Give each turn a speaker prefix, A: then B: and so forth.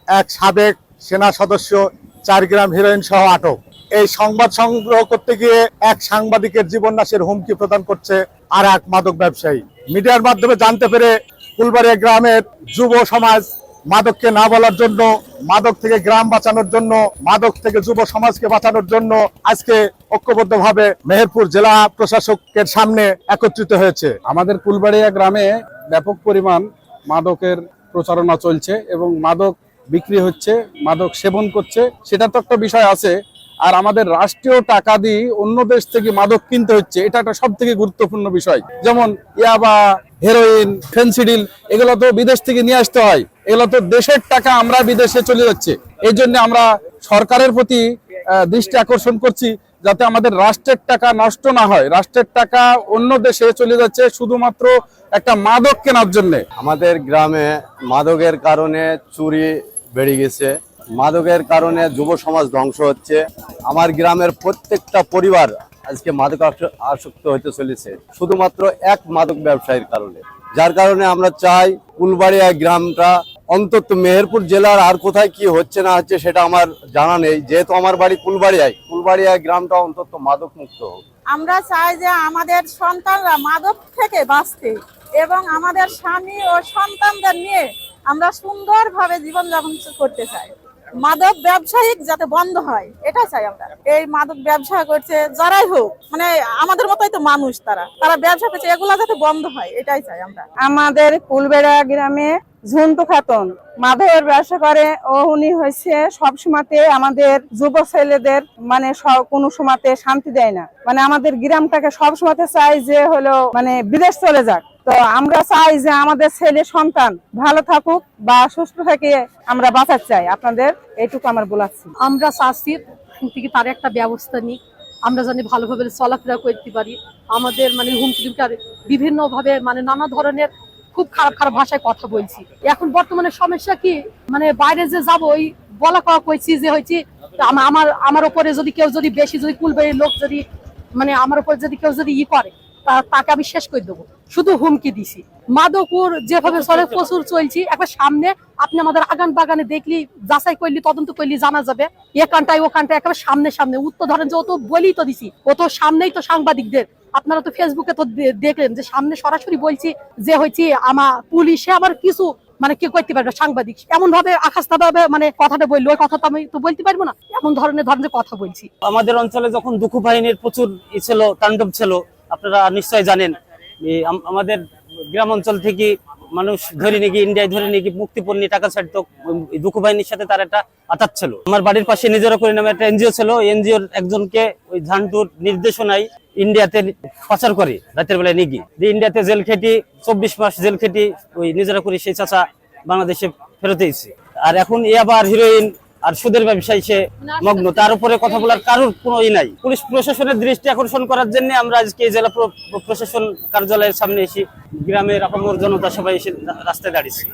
A: এক সাবেক সেনা সদস্য 4 গ্রাম হেরোইন সহ আটক। এই সংবাদ সংগ্রহ করতে গিয়ে এক সাংবাদিকের জীবন নাশের হুমকি প্রদান করছে আর এক মাদক ব্যবসায়ী। মিডিয়ার মাধ্যমে জানতে পেরে ফুলবাড়িয়া গ্রামের যুব সমাজ মাদককে না বলার জন্য, মাদক থেকে গ্রাম বাঁচানোর জন্য, মাদক থেকে যুব সমাজকে বাঁচানোর জন্য আজকে ঐক্যবদ্ধভাবে মেহেরপুর জেলা প্রশাসকের সামনে একত্রিত হয়েছে।
B: আমাদের ফুলবাড়িয়া গ্রামে ব্যাপক পরিমাণ মাদকের প্রচারণা চলছে এবং মাদক বিক্রি হচ্ছে, মাদক সেবন করছে, সেটা তো একটা বিষয় আছে। আর আমাদের রাষ্ট্রীয় টাকা দিয়ে অন্য দেশ থেকে মাদক কিনতে হচ্ছে, এটা একটা সব থেকে গুরুত্বপূর্ণ বিষয়। যেমন ইয়াবা, হেরোইন, ফেন্সিডিল, এগুলো তো বিদেশ থেকে নিয়ে আসতে হয়, এগুলো তো দেশের টাকা আমরা বিদেশে চলে যাচ্ছে। এই জন্য আমরা সরকারের প্রতি দৃষ্টি আকর্ষণ করছি যাতে আমাদের রাষ্ট্রের টাকা নষ্ট না হয়। রাষ্ট্রের টাকা অন্য দেশে চলে যাচ্ছে শুধুমাত্র একটা মাদক কেনার জন্য।
C: আমাদের গ্রামে মাদকের কারণে চুরি বেড়ে গেছে, মাদকের কারণে যুব সমাজ ধ্বংস হচ্ছে। আমার গ্রামের প্রত্যেকটা পরিবার আজকে মাদক আসক্ত হতে চলেছে শুধুমাত্র এক মাদক ব্যবসায়ীর কারণে। যার কারণে আমরা চাই ফুলবাড়িয়া গ্রামটা, অন্তত মেহেরপুর জেলার আর কোথায় কি হচ্ছে না হচ্ছে সেটা আমার জানা নেই, যেহেতু আমার বাড়ি ফুলবাড়িয়া গ্রামটা অন্তত মাদক মুক্ত হোক।
D: আমরা চাই যে আমাদের সন্তানরা মাদক থেকে বাঁচতে এবং আমাদের স্বামী ও সন্তানদের নিয়ে আমরা সুন্দরভাবে জীবনযাপন করতে চাই। মাদক ব্যবসায়িক যাতে বন্ধ হয় এটা চাই আমরা। এই মাদক ব্যবসা করছে যারাই হোক, মানে আমাদের মতোই তো মানুষ, তারা ব্যবসা করছে, এগুলা যাতে বন্ধ হয় এটাই চাই আমরা।
E: আমাদের ফুলবেড়া গ্রামে ঝুন্তু খাতুন মাদকের ব্যবসা করে ও উনি হয়েছে সবসময়তে আমাদের যুব ছেলেদের মানে কোনো সময়তে শান্তি দেয় না। মানে আমাদের গ্রামটাকে সবসময়তে চাই যে হলো মানে বিদেশ চলে যাক। তো আমরা চাই যে আমাদের ছেলে সন্তান ভালো থাকুক বা সুস্থ থেকে আমরা বাঁচাতে চাই। আপনাদের এইটুকু আমার বলাচ্ছি।
F: আমরা চাচ্ছি থেকে তার একটা ব্যবস্থা নিই, আমরা জানি ভালোভাবে চলাফেরা করতে পারি। আমাদের মানে হুমকি বিভিন্ন ভাবে মানে নানা ধরনের খুব খারাপ খারাপ ভাষায় কথা বলছি। এখন বর্তমানে সমস্যা কি, মানে বাইরে যে যাবো ওই বলা কওয়া কইছি যে হয়েছি আমার উপরে যদি কেউ যদি বেশি যদি কুলবাড়ির লোক যদি মানে আমার উপর যদি কেউ যদি করে তাকে আমি শেষ করে দেবো, শুধু হুমকি দিছি। মাদকুর যেভাবে চলে প্রচুর চলছি, একবার সামনে আপনি আমাদের আগান বাগানে দেখলি, যাচাই করলি, তদন্ত করলি জানা যাবে এখানটায় ওখানটায় একেবারে সামনে সামনে উত্তর ধরেন যে ও তো বলেই তো দিছি, ও তো সামনেই তো সাংবাদিকদের, আপনারা তো ফেসবুকে তো দেখলেন যে সামনে সরাসরি বলছি যে হয়েছি আমার পুলিশে আবার কিছু মানে কি করতে পারবে, সাংবাদিক এমন ভাবে আকাশটা ভাবে মানে কথাটা বললো, ওই কথা তো আমি তো বলতে পারবো না, এমন ধরনের কথা বলছি।
G: আমাদের অঞ্চলে যখন দুঃখ বাহিনীর প্রচুর ছিল, তাণ্ডব ছিল, আপনারা নিশ্চয় জানেন। আমাদের গ্রাম অঞ্চল থেকে মানুষ ধরে নিয়ে গিয়ে ইন্ডিয়ায় ধরে নিয়ে গিয়ে মুক্তিপণ নিয়ে টাকা ছাড়তো, দুঃখ বাহিনীর সাথে তার একটা আঘাত ছিল। আমার বাড়ির পাশে নিজেরা করে নামে একটা এনজিও ছিল, এনজিওর একজনকে ওই ঝান্টুর নির্দেশনায় ইন্ডিয়াতে পাচার করে রাতের বেলায় নিয়ে গিয়ে, যে ইন্ডিয়াতে জেল খেটি 24 মাস জেল খেটি ওই নিজেরা করে সেই চাচা বাংলাদেশে ফেরত এসেছে। আর এখন এ আবার হিরোইন আর সুদের ব্যবসায়ী সে মগ্ন, তার উপরে কথা বলার কারোর কোনো ই নাই। পুলিশ প্রশাসনের দৃষ্টি আকর্ষণ করার জন্য আমরা আজকে জেলা প্রশাসন কার্যালয়ের সামনে এসে গ্রামের আপামর জনতা সবাই এসে রাস্তায় দাঁড়িয়েছি।